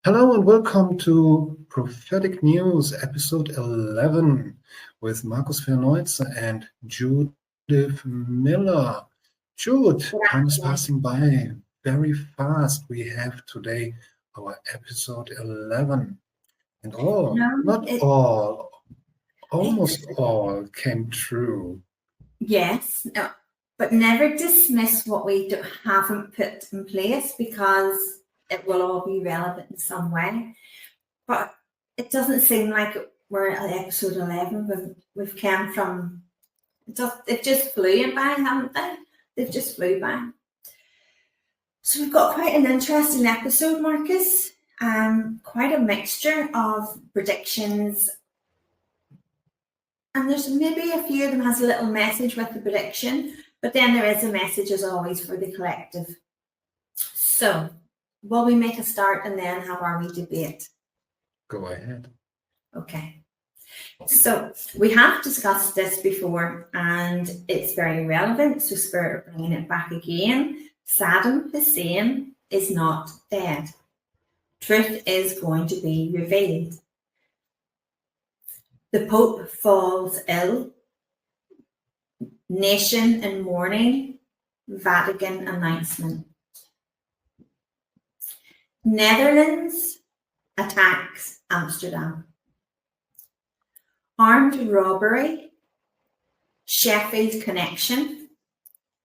Hello and welcome to Prophetic News, episode 11, with Markus Fer Neutzer and Judith Miller. Jude, time is passing by very fast. We have today our episode 11. And almost all came true. Yes, but never dismiss what we haven't put in place, because it will all be relevant in some way. But it doesn't seem like we're at episode 11, but we've come from, they've just flew by, haven't they? They've just flew by. So we've got quite an interesting episode, Marcus. Quite a mixture of predictions. And there's maybe a few of them has a little message with the prediction, but then there is a message as always for the collective. So will we make a start and then have our wee debate? Go ahead. Okay. So we have discussed this before and it's very relevant. So Spirit bringing it back again. Saddam Hussein is not dead. Truth is going to be revealed. The Pope falls ill. Nation in mourning. Vatican announcement. Netherlands attacks Amsterdam. Armed robbery. Sheffield connection.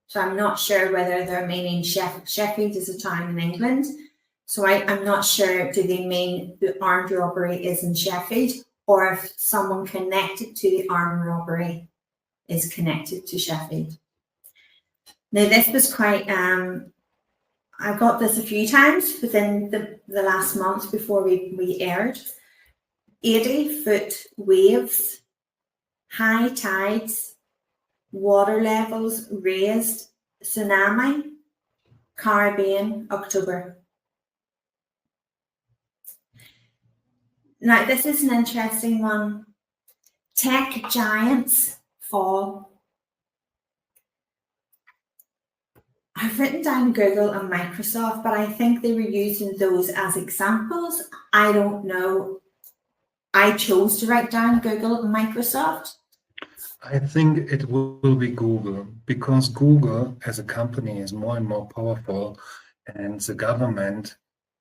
So I'm not sure whether they're meaning Sheffield is a town in England. So I'm not sure, do they mean the armed robbery is in Sheffield, or if someone connected to the armed robbery is connected to Sheffield. Now this was quite, I got this a few times within the last month before we aired. 80-foot waves, high tides, water levels raised, tsunami, Caribbean, October. Now this is an interesting one. Tech giants fall. I've written down Google and Microsoft, but I think they were using those as examples. I don't know. I chose to write down Google and Microsoft. I think it will be Google, because Google as a company is more and more powerful, and the government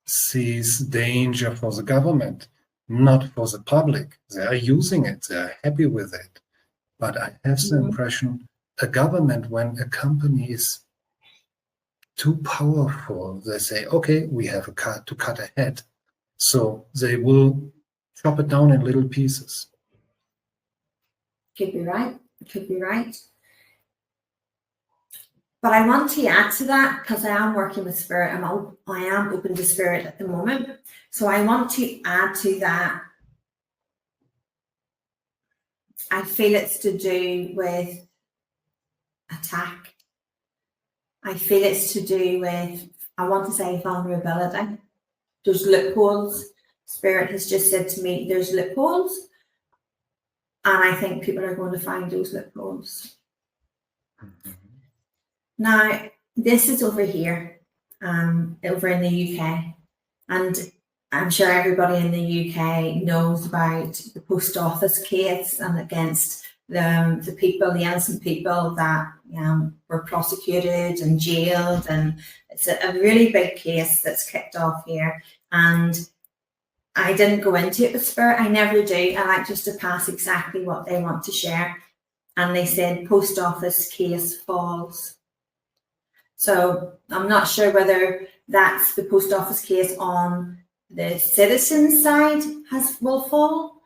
sees danger for the government, not for the public. They are using it, they are happy with it. But I have the impression a government, when a company is too powerful, they say, okay, we have to cut ahead. So they will chop it down in little pieces. Could be right. Could be right. But I want to add to that, because I am working with Spirit. I am open to Spirit at the moment. So I want to add to that. I feel it's to do with attack. I feel it's to do with, I want to say, vulnerability. There's loopholes. Spirit has just said to me, there's loopholes. And I think people are going to find those loopholes. Mm-hmm. Now, this is over here, over in the UK. And I'm sure everybody in the UK knows about the post office case and against the people, the innocent people that were prosecuted and jailed. And it's a really big case that's kicked off here. And I didn't go into it with Spirit. I never do. I like just to pass exactly what they want to share. And they said post office case falls. So I'm not sure whether that's the post office case on the citizen side will fall.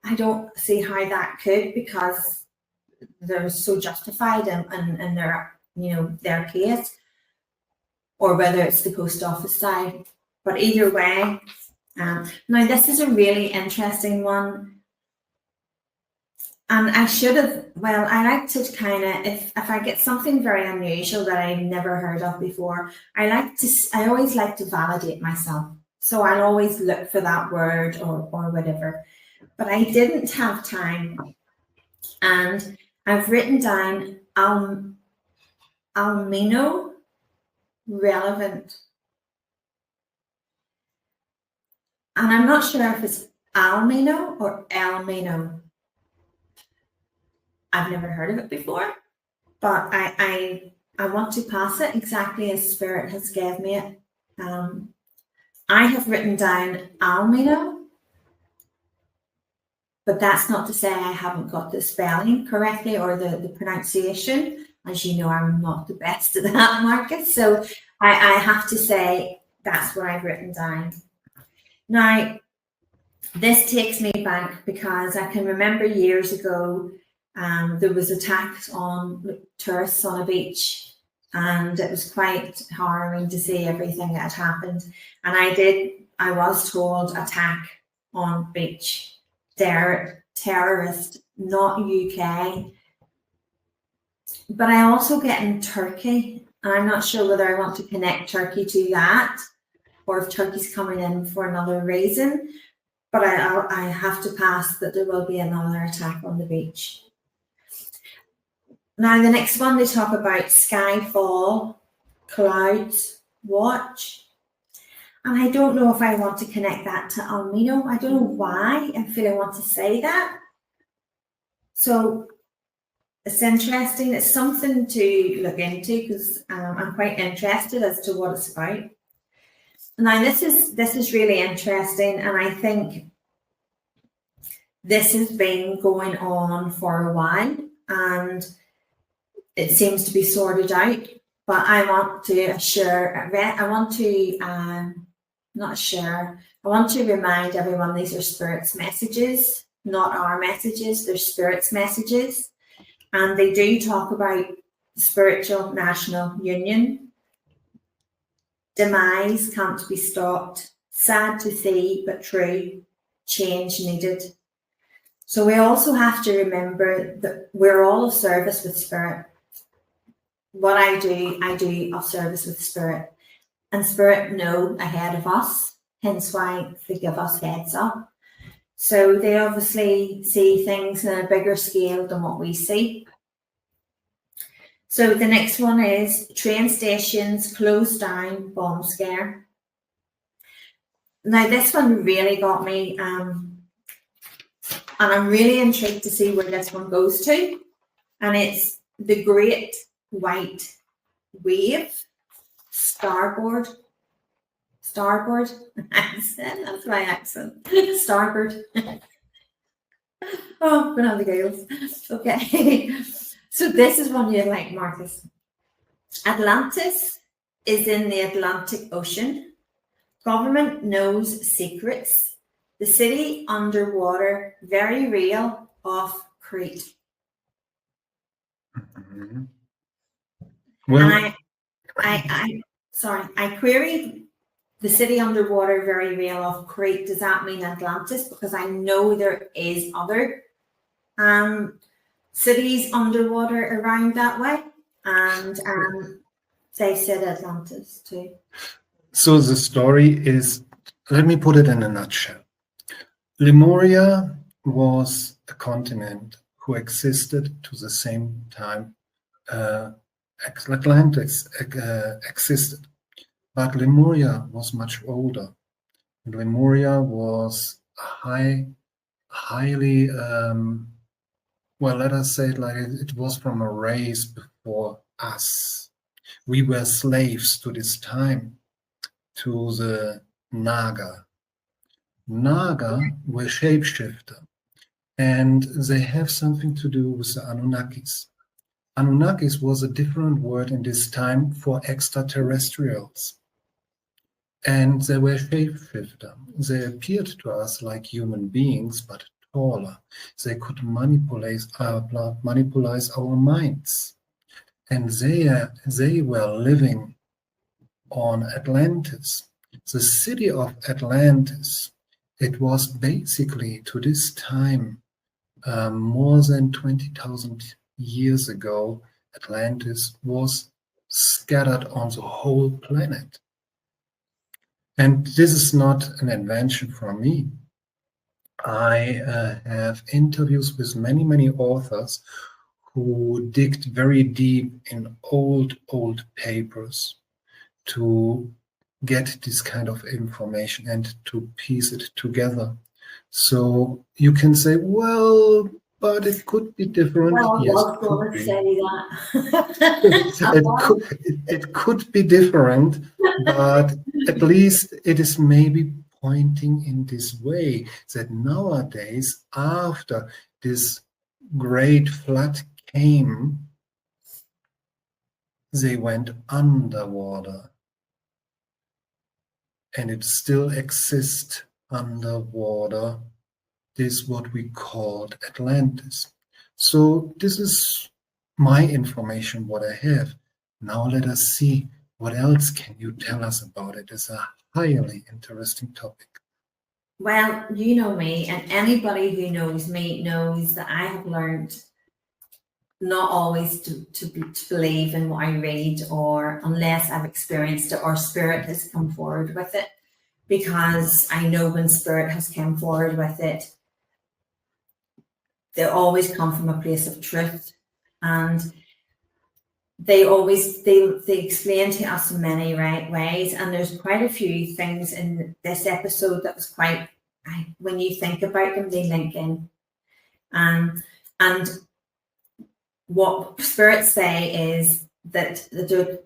I don't see how that could, because they're so justified in their case, or whether it's the post office side. But either way, Now, this is a really interesting one. And I should have, well, I like to kind of, if I get something very unusual that I've never heard of before, I always like to validate myself. So I'll always look for that word or whatever. But I didn't have time. And I've written down almino relevant. And I'm not sure if it's almino or elmino. I've never heard of it before, but I want to pass it exactly as Spirit has gave me it. I have written down almino, but that's not to say I haven't got the spelling correctly or the pronunciation. As you know, I'm not the best at that, Marcus. So I have to say that's what I've written down. Now, this takes me back because I can remember years ago, there was attacks on tourists on a beach, and it was quite harrowing to see everything that had happened. And I was told attack on beach. They're terrorist, not UK. But I also get in Turkey, and I'm not sure whether I want to connect Turkey to that or if Turkey's coming in for another reason. But I have to pass that there will be another attack on the beach. Now, the next one, they talk about skyfall, clouds, watch. And I don't know if I want to connect that to almino. I don't know why I feel I want to say that. So it's interesting. It's something to look into because I'm quite interested as to what it's about. Now, this is really interesting, and I think this has been going on for a while, and it seems to be sorted out. But I want to remind everyone these are Spirit's messages, not our messages. They're Spirit's messages, and they do talk about spiritual national union. Demise can't be stopped. Sad to see, but true. Change needed. So we also have to remember that we're all of service with Spirit. What I do of service with Spirit. And Spirit know ahead of us, hence why they give us heads up. So they obviously see things on a bigger scale than what we see. So the next one is train stations closed down, bomb scare. Now this one really got me, and I'm really intrigued to see where this one goes to. And it's the Great White Wave, starboard accent. That's my accent. Starboard. Oh, we're on the gales. Okay. So this is one you like, Marcus. Atlantis is in the Atlantic Ocean. Government knows secrets. The city underwater, very real, off Crete. Mm-hmm. Well, And I queried the city underwater, very real, off Crete. Does that mean Atlantis? Because I know there is other cities underwater around that way, and they said Atlantis too. so the story is, let me put it in a nutshell. Lemuria was a continent who existed to the same time Atlantis existed, but Lemuria was much older. Lemuria was highly well, let us say it like it was from a race before us. We were slaves to this time, to the Naga. Naga were shapeshifter, and they have something to do with the Anunnakis. Anunnakis was a different word in this time for extraterrestrials. And they were shapeshifter. They appeared to us like human beings, but taller. They could manipulate our minds. And they were living on Atlantis. The city of Atlantis, it was basically to this time, more than 20,000 years ago, Atlantis was scattered on the whole planet. And this is not an invention from me. I have interviews with many authors who digged very deep in old papers to get this kind of information and to piece it together. So you can say, well, but it could be different. Well, Yes, I was going to say that. it could be different, but at least it is maybe pointing in this way that nowadays, after this great flood came, they went underwater, and it still exists underwater. This what we called Atlantis. So this is my information, what I have. Now let us see what else can you tell us about it. It's a highly interesting topic. Well, you know me, and anybody who knows me knows that I have learned not always to believe in what I read, or unless I've experienced it or spirit has come forward with it, because I know when spirit has come forward with it, they always come from a place of truth, and they explain to us in many right ways. And there's quite a few things in this episode that was quite, when you think about them, they link in. And what spirits say is that they're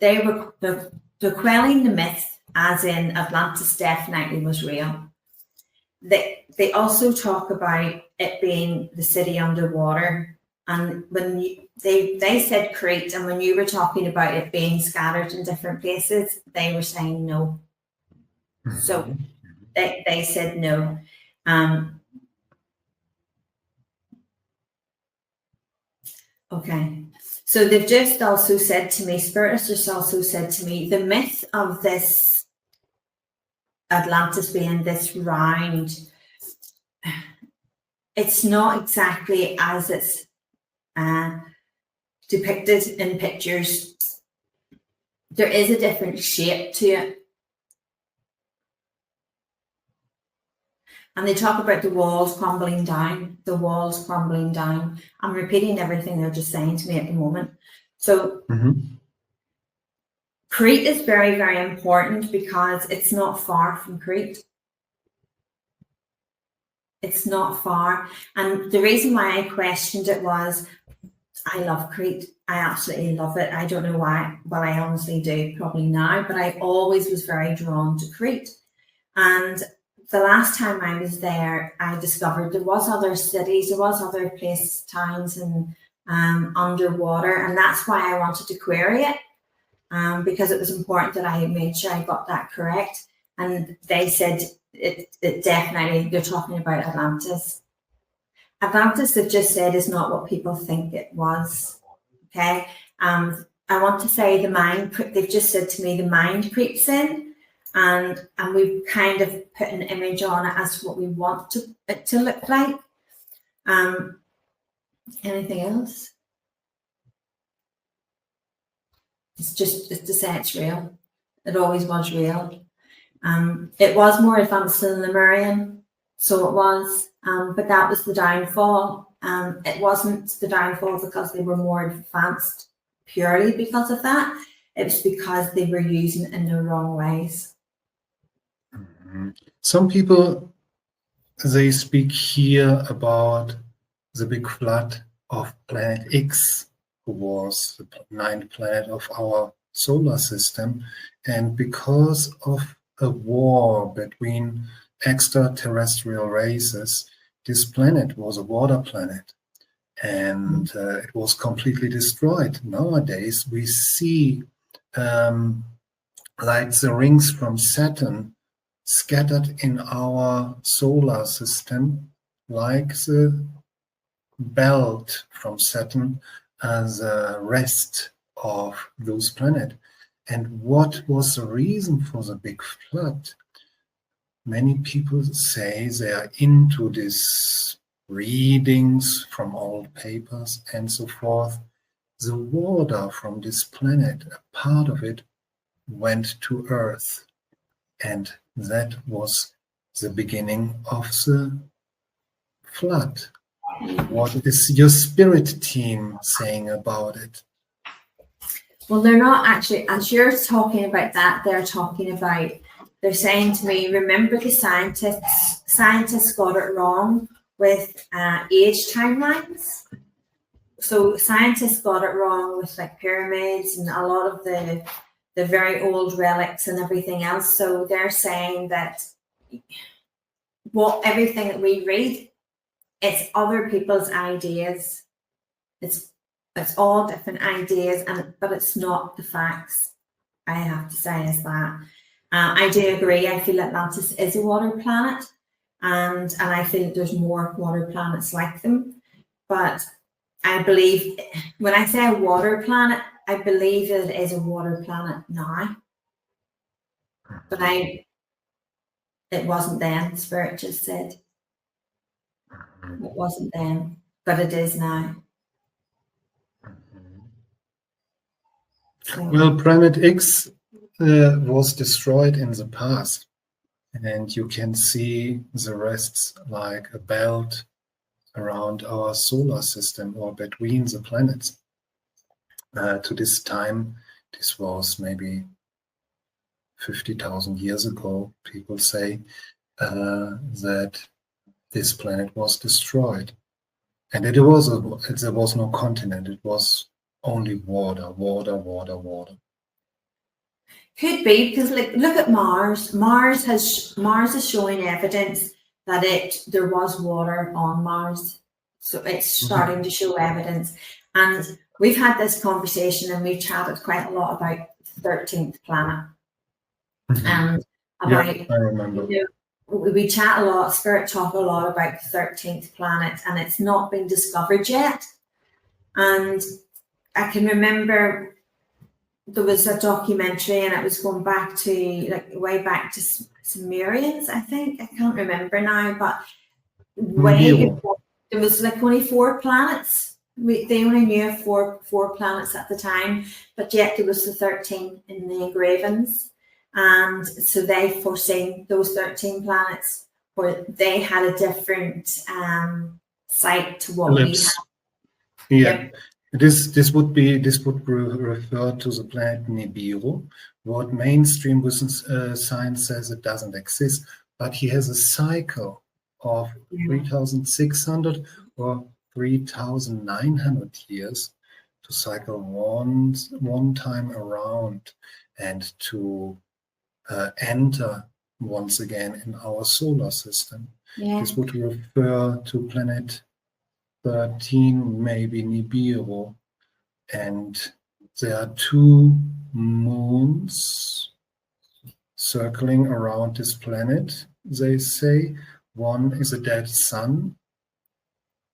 quelling the myth, as in Atlantis definitely was real. They also talk about it being the city underwater, and when they said Crete, and when you were talking about it being scattered in different places, they were saying no. So they said no. Okay, so they've just also said to me, Spirit has just also said to me, the myth of this Atlantis being this round, it's not exactly as it's depicted in pictures. There is a different shape to it. And they talk about the walls crumbling down, the walls crumbling down. I'm repeating everything they're just saying to me at the moment. So Crete is very, very important because it's not far from Crete. It's not far. And the reason why I questioned it was, I love Crete. I absolutely love it. I don't know why. Well, I honestly do, probably now, but I always was very drawn to Crete. And the last time I was there, I discovered there was other cities, there was other places, towns, and underwater, and that's why I wanted to query it, because it was important that I made sure I got that correct. And they said it definitely, they're talking about Atlantis. Atlantis, they've just said, is not what people think it was. Okay, I want to say the mind. They've just said to me the mind creeps in. And we've kind of put an image on it as what we want it to look like. Anything else? It's to say it's real. It always was real. It was more advanced than Lemurian, so it was. But that was the downfall. It wasn't the downfall because they were more advanced purely because of that. It was because they were using it in the wrong ways. Some people, they speak here about the big flood of planet X, who was the ninth planet of our solar system. And because of a war between extraterrestrial races, this planet was a water planet, and it was completely destroyed. Nowadays, we see like the rings from Saturn scattered in our solar system, like the belt from Saturn as a rest of those planets. And what was the reason for the big flood? many people say they are into these readings from old papers and so forth. The water from this planet, a part of it, went to Earth. And that was the beginning of the flood. What is your spirit team saying about it? Well, they're not actually, as you're talking about that, they're saying to me, remember the scientists got it wrong with age timelines. So scientists got it wrong with like pyramids and a lot of the very old relics and everything else. So they're saying that everything that we read, it's other people's ideas. It's all different ideas, but it's not the facts. I have to say is that I do agree. I feel Atlantis is a water planet, and I feel that there's more water planets like them. But I believe when I say a water planet, I believe that it is a water planet now. But it wasn't then. Spirit just said it wasn't then, but it is now. So. Well, Planet X was destroyed in the past, and you can see the rests like a belt around our solar system or between the planets. To this time, this was maybe 50,000 years ago, people say that this planet was destroyed. And there was no continent, it was only water. Could be, because look at Mars. Mars is showing evidence that there was water on Mars. So it's starting to show evidence. And we've had this conversation and we've chatted quite a lot about the 13th planet. And about, I remember. We chat a lot, Spirit talk a lot about the 13th planet, and it's not been discovered yet. And I can remember there was a documentary, and it was going back to way back to Sumerians, I think. I can't remember now, but there was only 4 planets. They only knew of four planets at the time, but yet there was the 13 in the engravings. And so they foreseen those 13 planets, or they had a different site to what we have. Yeah, this would refer to the planet Nibiru. What mainstream science says it doesn't exist, but he has a cycle of 3,600 or 3,900 years to cycle one time around and to enter once again in our solar system. This would refer to planet 13, maybe Nibiru, and there are 2 moons circling around this planet, they say. One is a dead sun,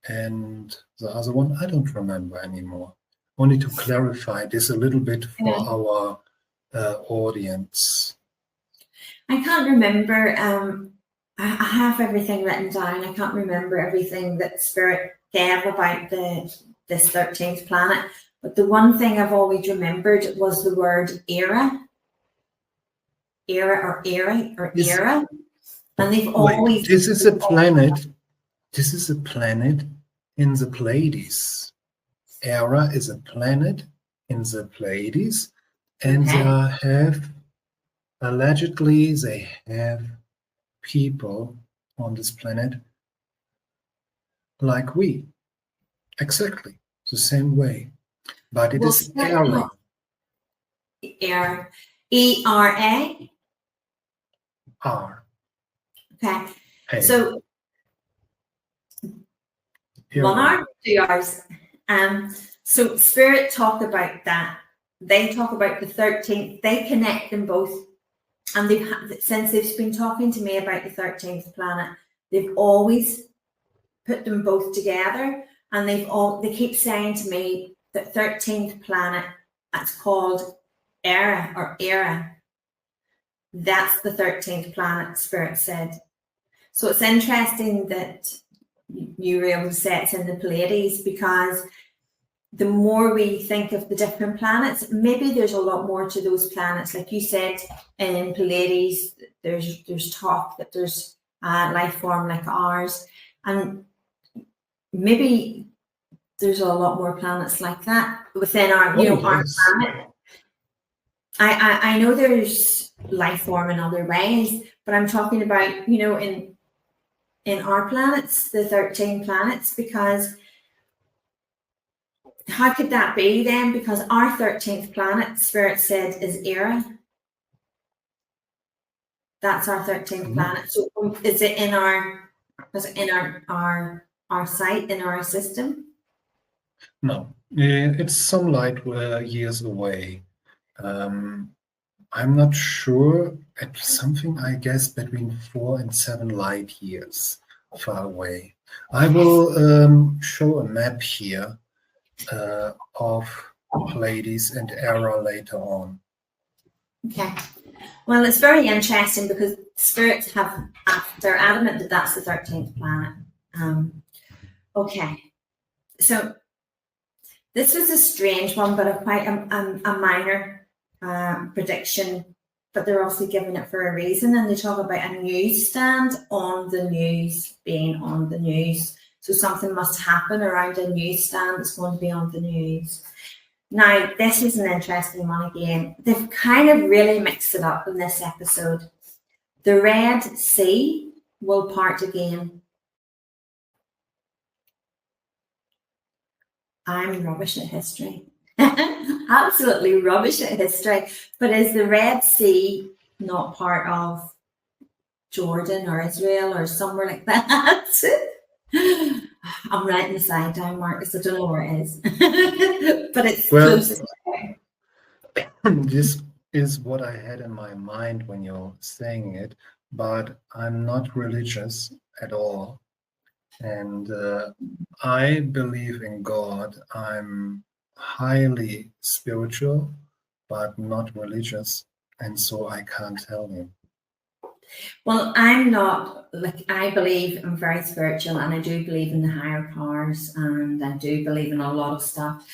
and the other one I don't remember anymore. Only to clarify this a little bit for our audience. I can't remember. I have everything written down. I can't remember everything that Spirit gave about this 13th planet. But the one thing I've always remembered was the word era. Era. And they've always... This is a planet. This is a planet in the Pleiades. Era is a planet in the Pleiades. And allegedly, they have people on this planet like we. Exactly the same way. But it is Era. Era. E-R-A? R. Okay. A. So, Here 1 hour, 2 hours. So Spirit talk about that. They talk about the 13th. They connect them both. And since they've been talking to me about the 13th planet, they've always put them both together. And they keep saying to me that 13th planet, that's called Era or Era. That's the 13th planet, Spirit said. So it's interesting that you were able to say it's in the Pleiades, because the more we think of the different planets, maybe there's a lot more to those planets. Like you said, in Pleiades, there's talk that there's life form like ours, and maybe there's a lot more planets like that within our, our planet. I know there's life form in other ways, but I'm talking about, in our planets, the 13 planets, because how could that be then? Because our 13th planet, Spirit said, is Era. That's our 13th planet. So is it in our site, in our system? No, it's some light years away. I'm not sure. It's something, I guess, between 4 and 7 light years far away. I will show a map here of Pleiades and Era later on. Okay. Well, it's very interesting because spirits they're adamant that that's the 13th planet. Okay. So this was a strange one, but quite a minor prediction, but they're also giving it for a reason. And they talk about a newsstand on the news, being on the news. So something must happen around a newsstand that's going to be on the news. Now, this is an interesting one again. They've kind of really mixed it up in this episode. The Red Sea will part again. I'm rubbish at history. Absolutely rubbish at history. But is the Red Sea not part of Jordan or Israel or somewhere like that? I'm writing the side down, Markus. I don't know where it is. But it's close. This is what I had in my mind when you're saying it, but I'm not religious at all. And I believe in God. I'm highly spiritual, but not religious. And so I can't tell you. Well, I'm not, I believe I'm very spiritual, and I do believe in the higher powers, and I do believe in a lot of stuff,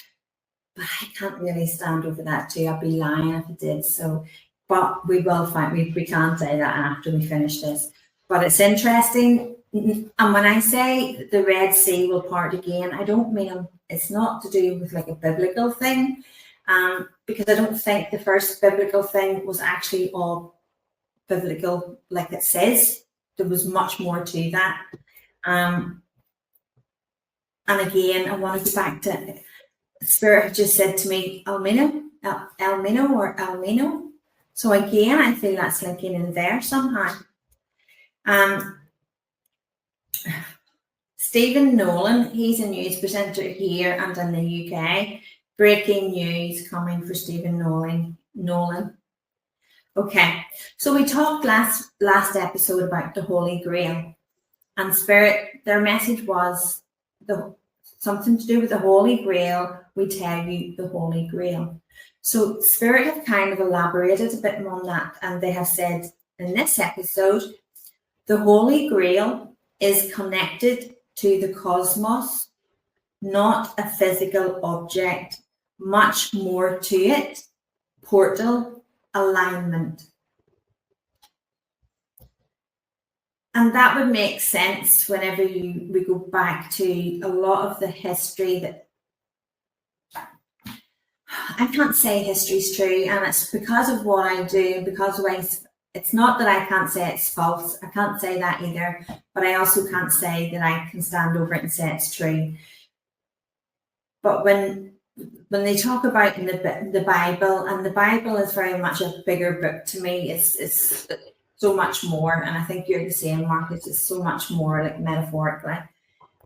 but I can't really stand over that too. I'd be lying if I did. So, but we will find, we can't say that after we finish this, but it's interesting. And when I say the Red Sea will part again, I don't mean, it's not to do with like a biblical thing, because I don't think the first biblical thing was actually all biblical, like it says. There was much more to that. And again, I want to go back to Spirit had just said to me, Elmino. So again, I feel that's linking in there somehow. Stephen Nolan, he's a news presenter here and in the UK. Breaking news coming for Stephen Nolan. Okay, so we talked last episode about the Holy Grail, and Spirit, their message was something to do with the Holy Grail. We tell you the Holy Grail. So Spirit have kind of elaborated a bit more on that, and they have said in this episode, the Holy Grail is connected to the cosmos, not a physical object, much more to it, portal, alignment. And that would make sense whenever we go back to a lot of the history that I can't say history's true, and it's because of what I do, because it's not that I can't say it's false. I can't say that either, but I also can't say that I can stand over it and say it's true. But when they talk about in the Bible, and the Bible is very much a bigger book to me, it's so much more, and I think you're the same, Markus. It's so much more, like, metaphorically.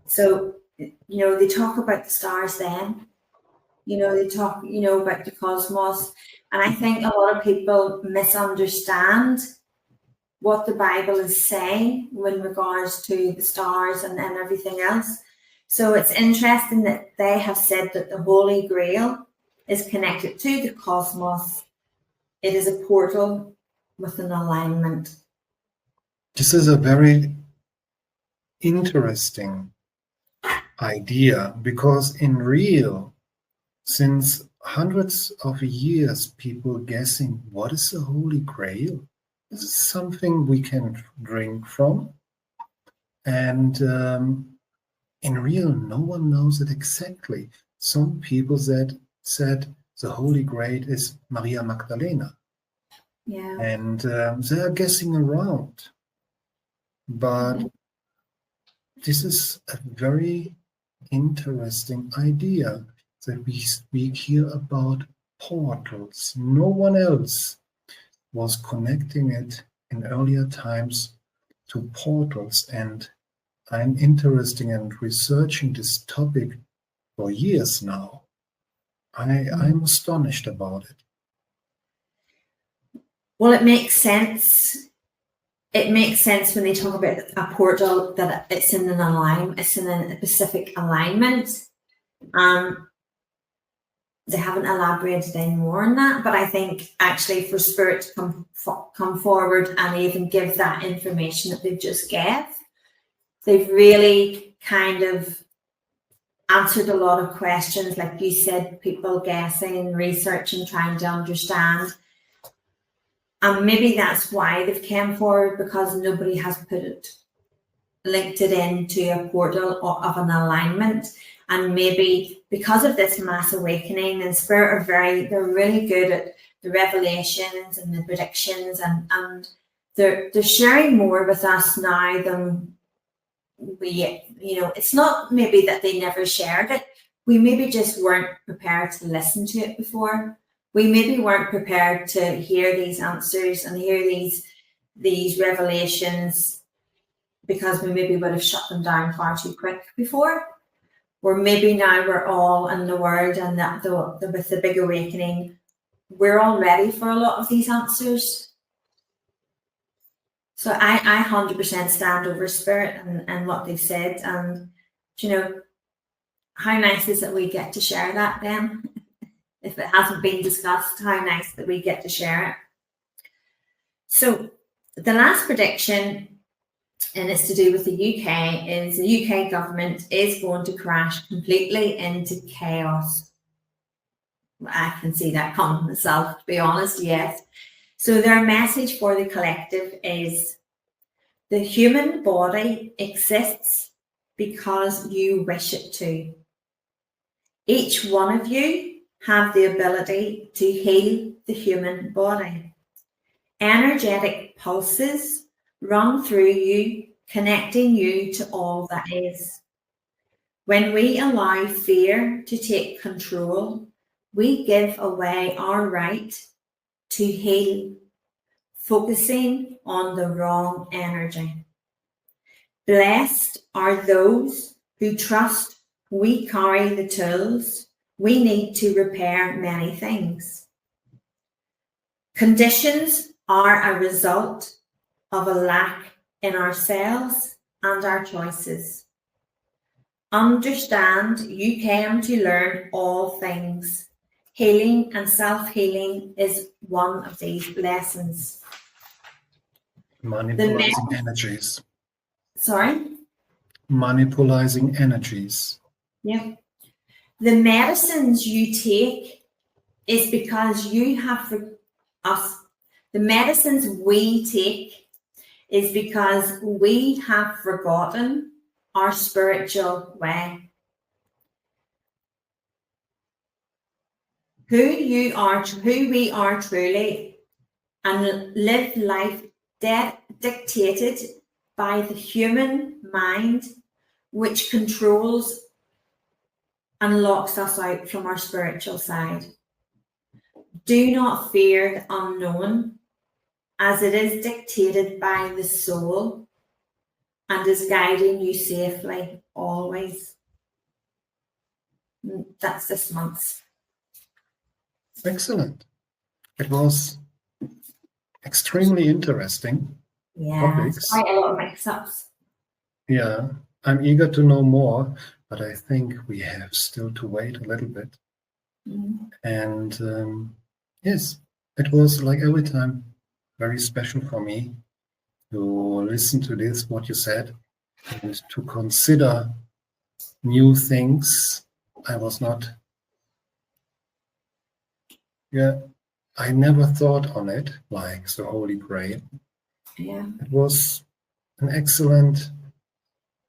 So, they talk about the stars then. They talk, about the cosmos, and I think a lot of people misunderstand what the Bible is saying in regards to the stars and everything else. So it's interesting that they have said that the Holy Grail is connected to the cosmos. It is a portal, with an alignment. This is a very interesting idea, because in real, since hundreds of years, people guessing what is the Holy Grail? Is it something we can drink from? And in real, no one knows it exactly. Some people said the Holy Grail is Maria Magdalena. Yeah. And they are guessing around. But this is a very interesting idea, that we speak here about portals. No one else was connecting it in earlier times to portals, and I'm interested in researching this topic for years now. I'm astonished about it. Well, it makes sense. It makes sense when they talk about a portal that it's in an alignment, it's in a specific alignment. They haven't elaborated any more on that, but I think actually for Spirit to come forward and even give that information that they've just gave, they've really kind of answered a lot of questions, like you said, people guessing and researching, trying to understand. And maybe that's why they've come forward, because nobody has linked it into a portal of an alignment. And maybe because of this mass awakening, and Spirit they're really good at the revelations and the predictions, and they're sharing more with us now than we, it's not maybe that they never shared it. We maybe just weren't prepared to listen to it before. We maybe weren't prepared to hear these answers and hear these revelations, because we maybe would have shut them down far too quick before. Or maybe now we're all in the Word, and that with the big awakening, we're all ready for a lot of these answers. So I 100% stand over Spirit and what they've said. And, how nice is it we get to share that then? If it hasn't been discussed, how nice that we get to share it. So the last prediction, and it's to do with the UK, is the UK government is going to crash completely into chaos. I can see that coming myself, to be honest, yes. So their message for the collective is: the human body exists because you wish it to. Each one of you have the ability to heal the human body. Energetic pulses run through you, connecting you to all that is. When we allow fear to take control, we give away our right to heal, focusing on the wrong energy. Blessed are those who trust we carry the tools we need to repair many things. Conditions are a result of a lack in ourselves and our choices. Understand you came to learn all things. Healing and self-healing is one of these lessons. Manipulating energies. Sorry? Manipulating energies. Yeah. The medicines you take is because you have the medicines we take is because we have forgotten our spiritual way. Who we are truly, and live life dictated by the human mind, which controls and locks us out from our spiritual side. Do not fear the unknown, as it is dictated by the soul and is guiding you safely always. That's this month's. Excellent. It was extremely interesting. Yeah, topics. quite a lot of mix-ups. Yeah, I'm eager to know more, but I think we have still to wait a little bit. And yes, it was like every time very special for me to listen to this, what you said, and to consider new things. I was not, I never thought on it, like the Holy Grail. Yeah. It was an excellent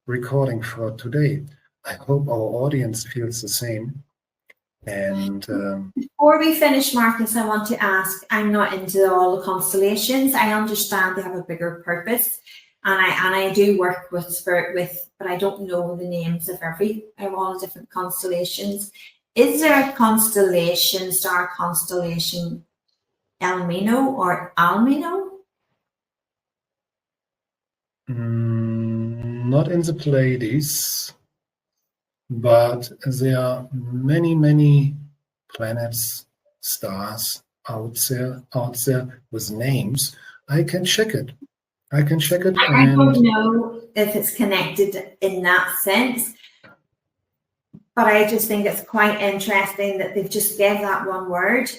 recording for today. I hope our audience feels the same. And before we finish, Markus, I want to ask, I'm not into all the constellations. I understand they have a bigger purpose, and I do work with spirit but I don't know the names of all the different constellations. Is there a constellation, star constellation, Elmino or Almino? Not in the Pleiades, but there are many, many planets, stars out there with names. I can check it. I don't know if it's connected in that sense, but I just think it's quite interesting that they've just gave that one word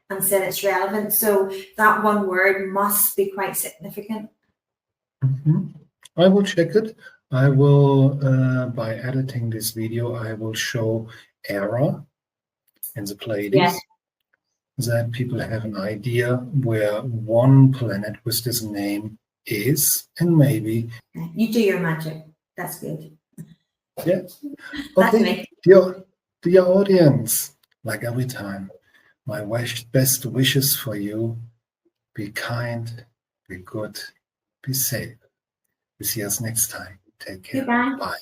and said it's relevant. So that one word must be quite significant. I will check it. I will, by editing this video, I will show error in the Pleiades, that people have an idea where one planet with this name is, and maybe you do your magic. That's good. Yeah. Okay, dear audience, like every time, my best wishes for you: be kind, be good, be safe. We see us next time. Take care. Goodbye. Bye.